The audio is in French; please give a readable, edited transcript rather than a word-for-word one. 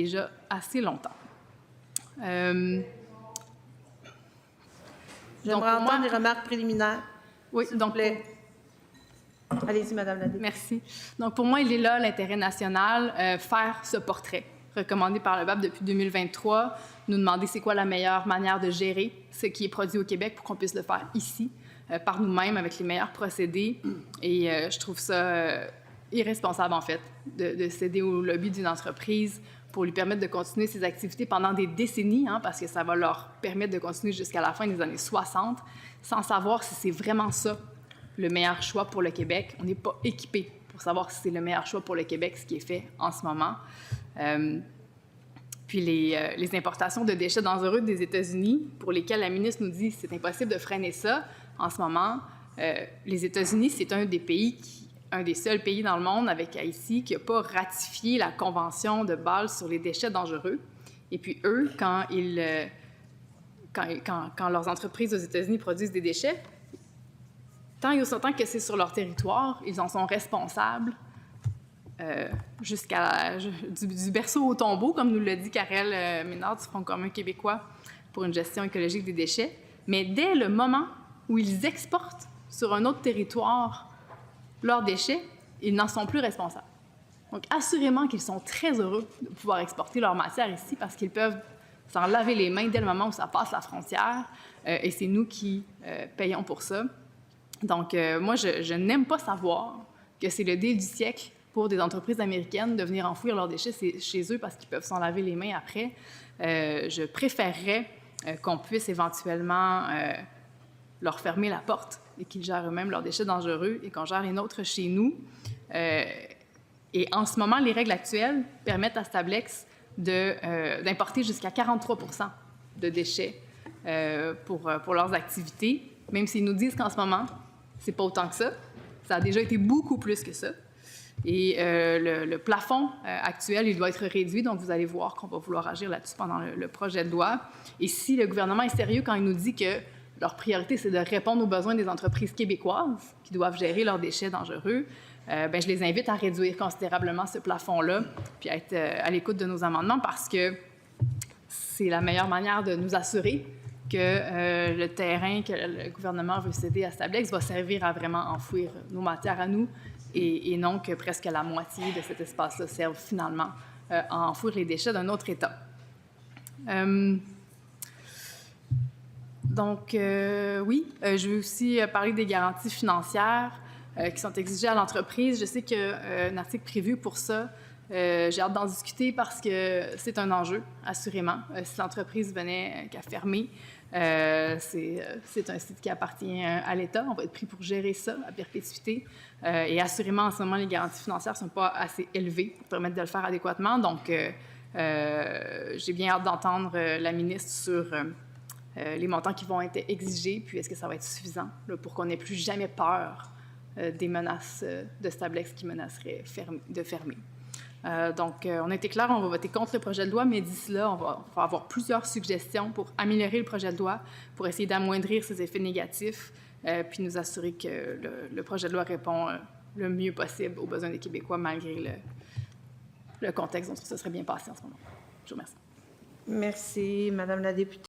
déjà assez longtemps. J'aimerais entendre des remarques préliminaires. Oui, s'il donc... vous plaît. Allez-y, Madame la députée. Merci. Donc, pour moi, il est là l'intérêt national, faire ce portrait recommandé par le BAP depuis 2023, nous demander c'est quoi la meilleure manière de gérer ce qui est produit au Québec pour qu'on puisse le faire ici, par nous-mêmes, avec les meilleurs procédés. Et je trouve ça irresponsable, en fait, de céder au lobby d'une entreprise pour lui permettre de continuer ses activités pendant des décennies, hein, parce que ça va leur permettre de continuer jusqu'à la fin des années 60, sans savoir si c'est vraiment ça le meilleur choix pour le Québec. On n'est pas équipé pour savoir si c'est le meilleur choix pour le Québec, ce qui est fait en ce moment. Puis les importations de déchets dangereux des États-Unis, pour lesquelles la ministre nous dit que c'est impossible de freiner ça en ce moment. Les États-Unis, c'est un des seuls pays dans le monde, avec Haïti, qui n'a pas ratifié la Convention de Bâle sur les déchets dangereux. Et puis eux, quand leurs entreprises aux États-Unis produisent des déchets, tant et aussi longtemps que c'est sur leur territoire, ils en sont responsables du berceau au tombeau, comme nous l'a dit Karel Ménard du Front commun québécois pour une gestion écologique des déchets. Mais dès le moment où ils exportent sur un autre territoire leurs déchets, ils n'en sont plus responsables. Donc, assurément qu'ils sont très heureux de pouvoir exporter leur matière ici parce qu'ils peuvent s'en laver les mains dès le moment où ça passe la frontière et c'est nous qui payons pour ça. Donc, moi, je n'aime pas savoir que c'est le deal du siècle pour des entreprises américaines de venir enfouir leurs déchets chez eux parce qu'ils peuvent s'en laver les mains après. Je préférerais qu'on puisse éventuellement leur fermer la porte et qu'ils gèrent eux-mêmes leurs déchets dangereux et qu'on gère les nôtres chez nous. Et en ce moment, les règles actuelles permettent à Stablex d'importer jusqu'à 43 % de déchets pour leurs activités, même s'ils nous disent qu'en ce moment, c'est pas autant que ça. Ça a déjà été beaucoup plus que ça. Et le plafond actuel, il doit être réduit, donc vous allez voir qu'on va vouloir agir là-dessus pendant le projet de loi. Et si le gouvernement est sérieux quand il nous dit que leur priorité, c'est de répondre aux besoins des entreprises québécoises qui doivent gérer leurs déchets dangereux, ben, je les invite à réduire considérablement ce plafond-là, puis à être à l'écoute de nos amendements parce que c'est la meilleure manière de nous assurer que le terrain que le gouvernement veut céder à Stablex va servir à vraiment enfouir nos matières à nous et non que presque la moitié de cet espace-là serve finalement à enfouir les déchets d'un autre État. Donc, oui, je veux aussi parler des garanties financières qui sont exigées à l'entreprise. Je sais qu'il y a un article prévu pour ça. J'ai hâte d'en discuter parce que c'est un enjeu, assurément. Si l'entreprise venait qu'à fermer, c'est un site qui appartient à l'État. On va être pris pour gérer ça à perpétuité. Et assurément, en ce moment, les garanties financières ne sont pas assez élevées pour permettre de le faire adéquatement. Donc, j'ai bien hâte d'entendre la ministre sur les montants qui vont être exigés, puis est-ce que ça va être suffisant là, pour qu'on n'ait plus jamais peur des menaces de Stablex qui menaceraient de fermer. Donc, on a été clair, on va voter contre le projet de loi, mais d'ici là, on va avoir plusieurs suggestions pour améliorer le projet de loi, pour essayer d'amoindrir ses effets négatifs, puis nous assurer que le projet de loi répond le mieux possible aux besoins des Québécois, malgré le contexte dont ça serait bien passé en ce moment. Je vous remercie. Merci, Madame la députée.